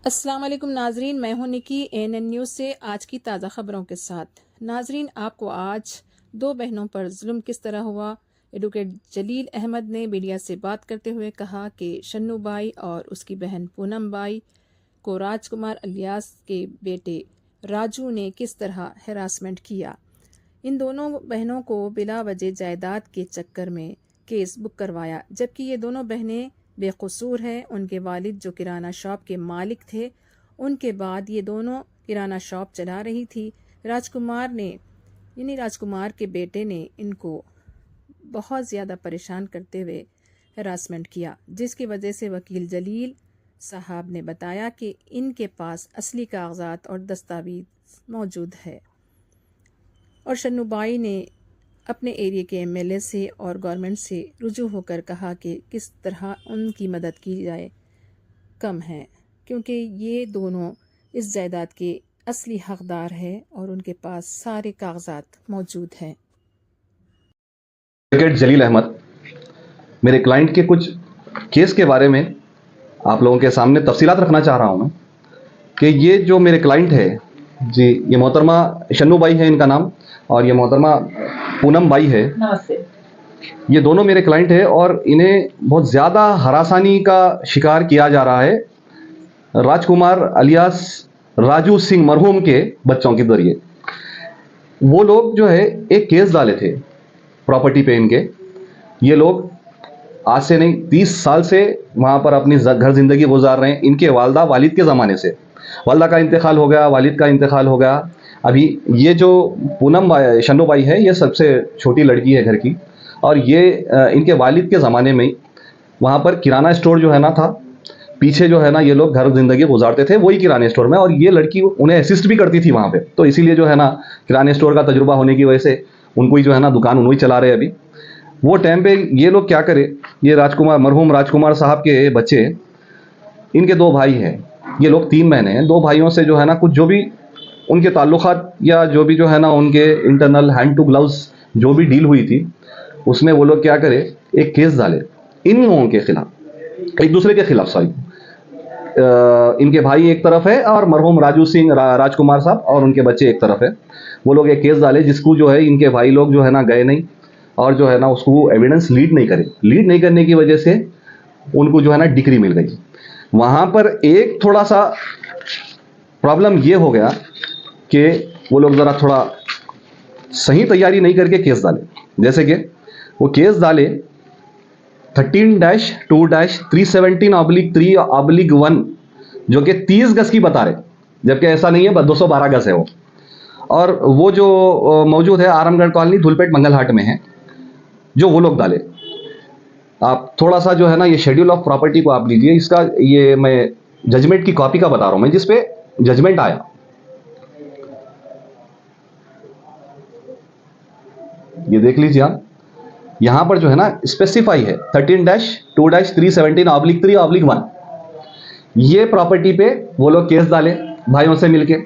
अस्सलाम वालेकुम नाजरीन, मैं हूं निकी ANN न्यूज़ से आज की ताज़ा खबरों के साथ। नाजरीन, आपको आज दो बहनों पर जुल्म किस तरह हुआ। एडवोकेट जलील अहमद ने मीडिया से बात करते हुए कहा कि शन्नू बाई और उसकी बहन पूनम बाई को राजकुमार अलियास के बेटे राजू ने किस तरह हैरासमेंट किया। इन दोनों बहनों को बिला वजह जायदाद के चक्कर में केस बुक करवाया, जबकि ये दोनों बहनें बेकसूर हैं। उनके वालिद जो किराना शॉप के मालिक थे, उनके बाद ये दोनों किराना शॉप चला रही थी। राजकुमार के बेटे ने इनको बहुत ज़्यादा परेशान करते हुए हरासमेंट किया, जिसकी वजह से वकील जलील साहब ने बताया कि इनके पास असली कागजात और दस्तावेज मौजूद है। और शन्नूबाई ने अपने एरिया के MLA से और गवर्नमेंट से रुजू होकर कहा कि किस तरह उनकी मदद की जाए कम है, क्योंकि ये दोनों इस जायदाद के असली हकदार हैं और उनके पास सारे कागजात मौजूद हैं। एडवोकेट जलील अहमद, मेरे क्लाइंट के कुछ केस के बारे में आप लोगों के सामने तफसीलात रखना चाह रहा हूं मैं कि ये जो मेरे क्लाइंट है जी, ये मोहतरमा शन्नू बाई है इनका नाम, और ये मोहतरमा पूनम बाई है। नमस्ते। ये दोनों मेरे क्लाइंट है और इन्हें बहुत ज़्यादा हरासानी का शिकार किया जा रहा है राजकुमार अलियास राजू सिंह मरहूम के बच्चों के जरिए। वो लोग जो है एक केस डाले थे प्रॉपर्टी पे इनके। ये लोग आज से नहीं 30 साल से वहाँ पर अपनी घर ज़िंदगी गुजार रहे हैं। इनके वालदा वालिद के ज़माने से, वालदा का इंतकाल हो गया, वालिद का इंतकाल हो गया। अभी ये जो पूनम शन्नू बाई है, ये सबसे छोटी लड़की है घर की, और ये इनके वालिद के ज़माने में वहाँ पर किराना स्टोर जो है ना था, पीछे जो है ना ये लोग घर ज़िंदगी गुजारते थे वही किराने स्टोर में, और ये लड़की उन्हें असिस्ट भी करती थी वहाँ पे। तो इसीलिए जो है ना किराने स्टोर का तजुर्बा होने की वजह से उनको ही जो है ना दुकान उन्होंने चला रहे अभी। वो टाइम पे ये लोग क्या करे, ये मरहूम राजकुमार साहब के बच्चे, इनके दो भाई हैं, ये लोग 3 बहनें हैं। 2 भाइयों से जो है ना कुछ जो भी उनके ताल्लुकात या जो भी जो है ना उनके इंटरनल हैंड टू ग्लव्स जो भी डील हुई थी, उसमें वो लोग क्या करे, एक केस डाले इन लोगों के खिलाफ, एक दूसरे के खिलाफ। सॉरी, इनके भाई एक तरफ है और मरहूम राजू सिंह राजकुमार साहब और उनके बच्चे एक तरफ है। वो लोग एक केस डाले जिसको जो है इनके भाई लोग जो है ना गए नहीं, और जो है ना उसको एविडेंस लीड नहीं करे। लीड नहीं करने की वजह से उनको जो है ना डिक्री मिल गई। वहाँ पर एक थोड़ा सा प्रॉब्लम ये हो गया कि वो लोग ज़रा थोड़ा सही तैयारी नहीं करके केस डाले। जैसे कि वो केस डाले 13-2-317/3/1 जो कि 30 गज की बता रहे, जबकि ऐसा नहीं है, 212 गज है वो। और वो जो मौजूद है आरामगढ़ कॉलोनी धुलपेट मंगलहाट में है, जो वो लोग डाले। आप थोड़ा सा जो है ना ये शेड्यूल ऑफ प्रॉपर्टी को आप लीजिए, इसका ये मैं जजमेंट की कॉपी का बता रहा हूं मैं, जिसपे जजमेंट आया। ये देख लीजिए आप, यहां पर जो है ना स्पेसिफाई है 13-2-317/3/1। ये प्रॉपर्टी पे वो लोग केस डाले भाइयों से मिलके।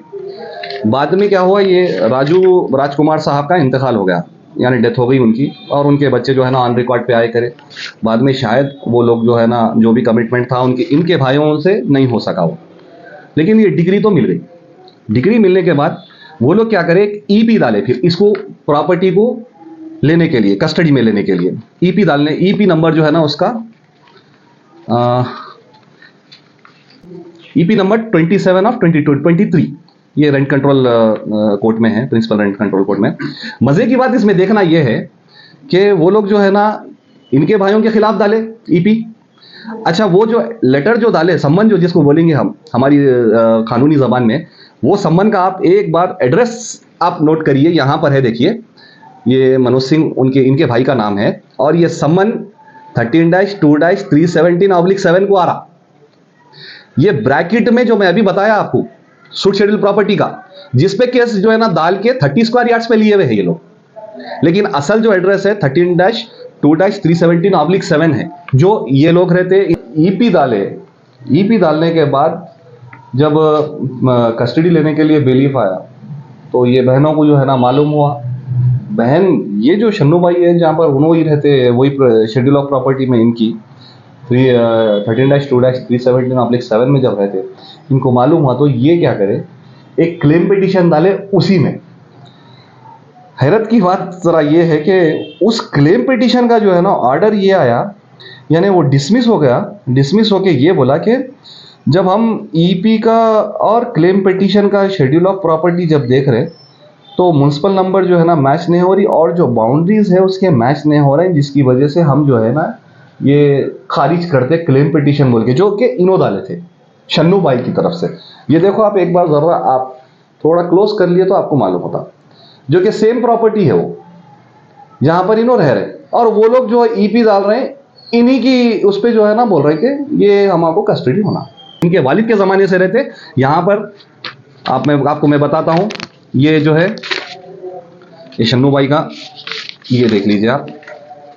बाद में क्या हुआ, ये राजकुमार साहब का इंतकाल हो गया, यानी डेथ हो गई उनकी, और उनके बच्चे जो है ना ऑन रिकॉर्ड पे आए करे। बाद में शायद वो लोग जो है ना जो भी कमिटमेंट था इनके भाइयों से नहीं हो सका वो, लेकिन ये डिग्री तो मिल गई। डिग्री मिलने के बाद वो लोग क्या करे, एक EP डाले फिर इसको प्रॉपर्टी को लेने के लिए, कस्टडी में लेने के लिए EP डालने। EP नंबर जो है ना उसका EP नंबर 27/2023, ये रेंट कंट्रोल कोर्ट में है, प्रिंसिपल रेंट कंट्रोल कोर्ट में। मजे की बात इसमें देखना यह है कि वो लोग जो है ना इनके भाइयों के खिलाफ डाले EP। अच्छा, वो जो लेटर जो डाले, सम्मन जो जिसको बोलेंगे हम हमारी कानूनी जबान में, वो सम्मन का आप एक बार एड्रेस आप नोट करिए, यहां पर है, देखिए, ये मनोज सिंह इनके भाई का नाम है, और ये सम्मन 13-2-317/7 को आ रहा। ये ब्रैकेट में जो मैं अभी बताया आपको सूट शेड्यूल प्रॉपर्टी का, जिसपे केस जो है ना डाल के 30 स्क्वायर यार्ड्स पे लिए हुए हैं ये लोग, लेकिन असल जो एड्रेस है 13-2-317/7 है, जो ये लोग रहते। EP डाले, EP डालने के बाद जब कस्टडी लेने के लिए बेलीफ आया, तो ये बहनों को जो है ना मालूम हुआ, बहन ये जो शन्नू बाई है जहाँ पर उन्होंने ही रहते, वही शेड्यूल ऑफ प्रॉपर्टी में इनकी 13-2-317 में जब रहते, इनको मालूम हुआ तो ये क्या करे, एक क्लेम पिटिशन डाले उसी में। हैरत की बात जरा ये है कि उस क्लेम पिटिशन का जो है ना ऑर्डर ये आया, यानी वो डिसमिस हो गया। डिसमिस होके ये बोला कि जब हम ईपी का और क्लेम पिटिशन का शेड्यूल ऑफ प्रॉपर्टी जब देख रहे तो म्युनिसिपल नंबर जो है ना मैच नहीं हो रही और जो बाउंड्रीज है उसके मैच नहीं हो रहे हैं, जिसकी वजह से हम जो है ना ये खारिज करते क्लेम पिटिशन बोल के, जो कि इनो डाले थे शन्नू भाई की तरफ से। ये देखो आप एक बार जरा आप थोड़ा क्लोज कर लिए तो आपको मालूम होता, जो कि सेम प्रॉपर्टी है वो जहां पर इनो रह रहे और वो लोग जो ईपी डाल रहे हैं इन्हीं की उस पर जो है ना बोल रहे कि ये हमको कस्टडी होना। इनके वालिद के ज़माने से रहते यहाँ पर। आपको मैं बताता हूँ, ये जो है ये शन्नू भाई का, ये देख लीजिए आप,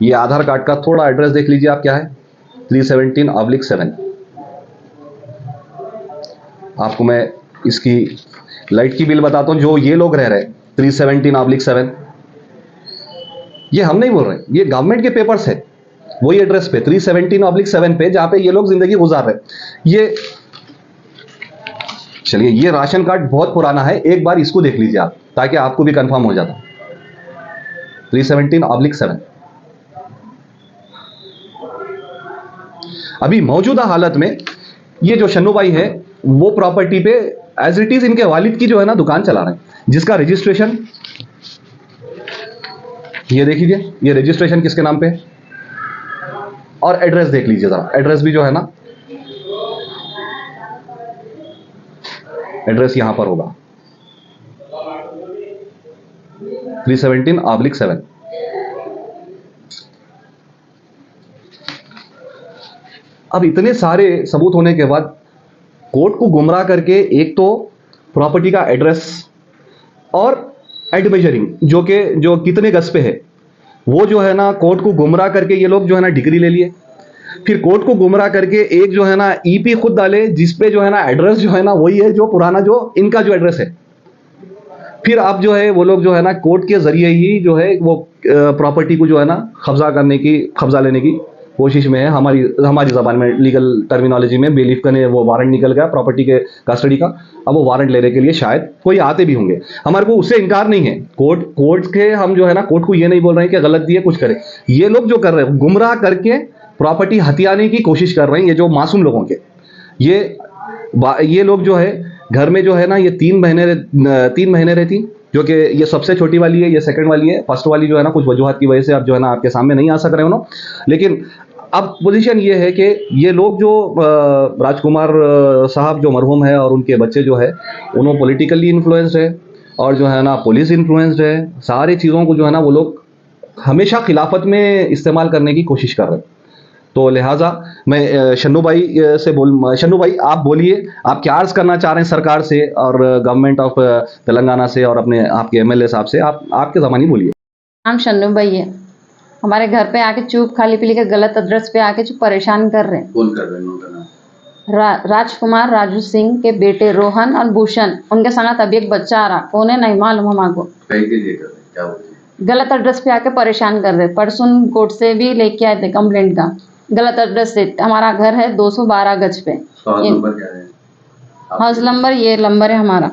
ये आधार कार्ड का थोड़ा एड्रेस देख लीजिए आप क्या है, 317/7। आपको मैं इसकी लाइट की बिल बताता हूँ, जो ये लोग रह रहे 317/7, ये हम नहीं बोल रहे, ये गवर्नमेंट के पेपर्स है वही एड्रेस पे 317/7 पे जहां पे ये लोग जिंदगी गुजार रहे। ये चलिए, ये राशन कार्ड बहुत पुराना है, एक बार इसको देख लीजिए आप ताकि आपको भी कंफर्म हो जाता। 317/7 अभी मौजूदा हालत में ये जो शन्नू भाई है वो प्रॉपर्टी पे एज इट इज इनके वालिद की जो है ना दुकान चला रहे हैं, जिसका रजिस्ट्रेशन ये देख लीजिए, ये रजिस्ट्रेशन किसके नाम पे, और एड्रेस देख लीजिए जरा, एड्रेस भी जो है ना, एड्रेस यहां पर होगा 317/7। अब इतने सारे सबूत होने के बाद कोर्ट को गुमराह करके एक तो प्रॉपर्टी का एड्रेस और एड मेजरिंग जो कितने गज पे है वो जो है ना कोर्ट को गुमराह करके ये लोग जो है ना डिग्री ले लिए। फिर कोर्ट को गुमराह करके एक जो है ना ईपी खुद डाले जिसपे जो है ना एड्रेस जो है ना वही है जो पुराना जो इनका जो एड्रेस है। फिर अब जो है वो लोग जो है ना कोर्ट के जरिए ही जो है वो प्रॉपर्टी को जो है ना कब्जा लेने की कोशिश में है। हमारी जबान में लीगल टर्मिनोलॉजी में बिलीफ करने वो वारंट निकल गया प्रॉपर्टी के कस्टडी का। अब वो वारंट लेने के लिए शायद कोई आते भी होंगे, हमारे को उससे इनकार नहीं है। कोर्ट के हम जो है ना कोर्ट को ये नहीं बोल रहे हैं कि गलत दिए कुछ करे। ये लोग जो कर रहे हैं गुमराह करके प्रॉपर्टी हथियाने की कोशिश कर रहे हैं, ये जो मासूम लोगों के ये लोग जो है घर में जो है ना ये 3 महीने रहती, जो कि ये सबसे छोटी वाली है, ये सेकंड वाली है। फर्स्ट वाली जो है ना कुछ वजूहत की वजह से अब जो है ना आपके सामने नहीं आ सक रहे हो ना। लेकिन अब पोजीशन ये है कि ये लोग जो राजकुमार साहब जो मरहूम है और उनके बच्चे जो है उन्होंने पॉलिटिकली इन्फ्लुएंस्ड है और जो है ना पुलिस इन्फ्लुएंस्ड है। सारी चीज़ों को जो है ना वो लोग हमेशा खिलाफत में इस्तेमाल करने की कोशिश कर रहे हैं। तो लिहाजा मैं शन्नू भाई आप बोलिए, आप क्या अर्ज करना चाह रहे हैं सरकार से और गवर्नमेंट ऑफ तेलंगाना से और अपने आपके एमएलए साहब से, आपके ज़मानी बोलिए। नाम शन्नू भाई है। हमारे घर पे आके चूप खाली पीली के गलत एड्रेस पे आके जो परेशान कर रहे हैं। कौन कर रहे हैं उनका नाम? राजकुमार राजू सिंह के बेटे रोहन और भूषण, उनके साथ अभी एक बच्चा आ रहा, कौन है नहीं मालूम हमको। कहीं के लिए कर रहे हैं, क्या बोलते हैं? गलत एड्रेस पे आके परेशान कर रहे। परसों कोर्ट से भी लेके आए थे कंप्लेंट का, गलत एड्रेस से। हमारा घर है 212 गज पे। हाउस नंबर ये नंबर है हमारा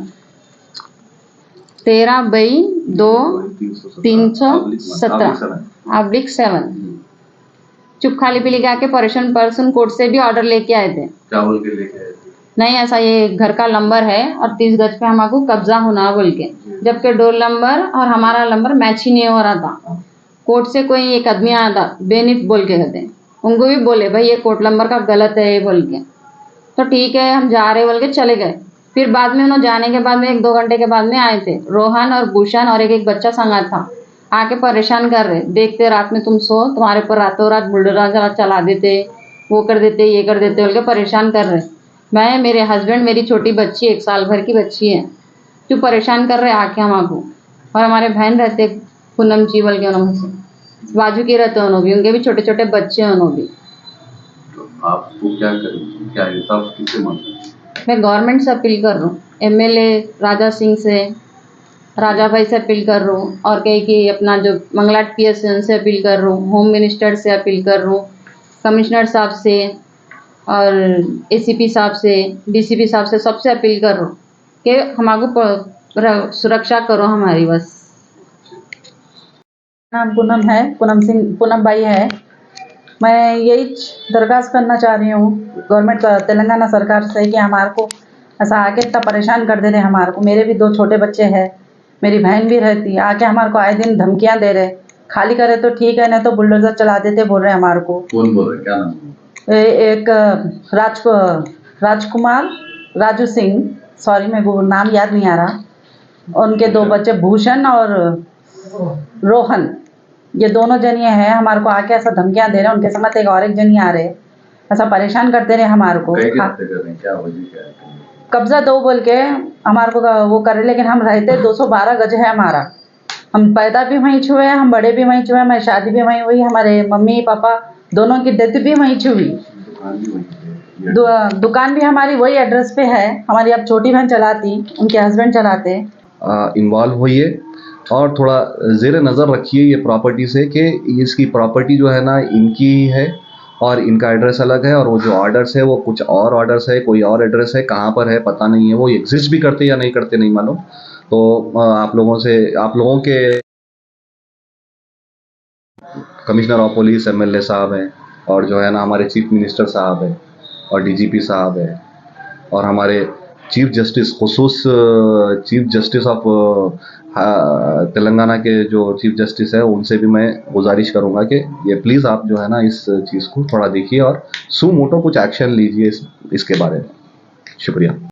13/2/317/7। चुप खाली पीली के आके परेशान, पर्सन कोर्ट से भी ऑर्डर लेके आए थे। क्या बोल के लेके आए थे? नहीं ऐसा ये घर का नंबर है और 30 गज पे हमको कब्जा होना बोल के, जबकि डोर नंबर और हमारा नंबर मैच ही नहीं हो रहा था। कोर्ट से कोई एक आदमी आया था बेनिफ बोल के कहते, उनको भी बोले भाई ये कोर्ट नंबर का गलत है ये बोल के, तो ठीक है हम जा रहे बोल के चले गए। फिर बाद में उन्होंने जाने के बाद में 1-2 घंटे के बाद में आए थे। रोहन और भूषण और एक बच्चा संगा था, आके परेशान कर रहे। देखते रात में तुम सो, तुम्हारे पर रातों रात बुलडोजर चला देते, वो कर देते ये कर देते बोल के परेशान कर रहे। मैं, मेरे हस्बैंड, मेरी छोटी बच्ची 1 साल भर की बच्ची है, जो परेशान कर रहे आके हमको। और हमारे बहन रहते पूनम जी बोल के, उन्होंने बाजू के रहते, उन्होंने भी, उनके भी छोटे छोटे बच्चे हैं उन्होंने भी। तो आपको क्या करें, क्या इंसाफ किससे मांगें? मैं गवर्नमेंट से अपील कर रहा हूँ, एमएलए राजा सिंह से, राजा भाई से अपील कर रहा हूँ, और कहीं कि अपना जो मंगलाट पीएस से उनसे अपील कर रहा हूँ, होम मिनिस्टर से अपील कर रहा हूँ, कमिश्नर साहब से और एसीपी साहब से, डीसीपी साहब से सबसे अपील करो कि हमारे सुरक्षा करो हमारी बस। नाम पूनम है, पूनम बाई है। मैं यही दरख्वास्त करना चाह रही हूँ गवर्नमेंट तेलंगाना सरकार से कि हमारे को ऐसा आके इतना परेशान कर दे रहे हमारे को। मेरे भी 2 छोटे बच्चे हैं, मेरी बहन भी रहती है, आके हमारे को आए दिन धमकियाँ दे रहे। खाली करे तो ठीक है, नहीं तो बुलडोजर चला देते बोल रहे हमारे को। कौन बोल रहे, क्या नाम? एक राजकुमार राजू सिंह, सॉरी मेरे को नाम याद नहीं आ रहा। उनके 2 बच्चे भूषण और रोहन, ये दोनों जनिए हैं। हमारे को आके ऐसा धमकियां दे रहे हैं, उनके साथ एक और एक जनी आ रहे, ऐसा परेशान करते रहे हमारे को। क्या वजह क्या है? कब्जा दो बोल के हमारे को वो कर रहे, लेकिन हम रहते 212 गज है हमारा। हम पैदा भी वहीं छुए, हम बड़े भी वहीं छुए, हमारी शादी भी वहीं हुई, हमारे मम्मी पापा दोनों की डेथ भी वहीं छुई। दुकान भी हमारी वही एड्रेस पे है। हमारी अब छोटी बहन चलाती, उनके हस्बैंड चलाते। इन्वॉल्व होइए और थोड़ा ज़ेर नज़र रखिए ये प्रॉपर्टी से कि इसकी प्रॉपर्टी जो है ना इनकी है और इनका एड्रेस अलग है, और वो जो ऑर्डर्स है वो कुछ और ऑर्डर्स है, कोई और एड्रेस है, कहाँ पर है पता नहीं है, वो एग्जिस्ट भी करते या नहीं करते नहीं मालूम। तो आप लोगों के कमिश्नर ऑफ पुलिस एमएलए साहब हैं, और जो है ना हमारे चीफ मिनिस्टर साहब हैं, और डीजीपी साहब हैं, और हमारे चीफ जस्टिस खुसूस चीफ जस्टिस ऑफ तेलंगाना के जो चीफ जस्टिस है, उनसे भी मैं गुजारिश करूंगा कि ये प्लीज़ आप जो है ना इस चीज़ को थोड़ा देखिए और सू मोटो कुछ एक्शन लीजिए इसके बारे में। शुक्रिया।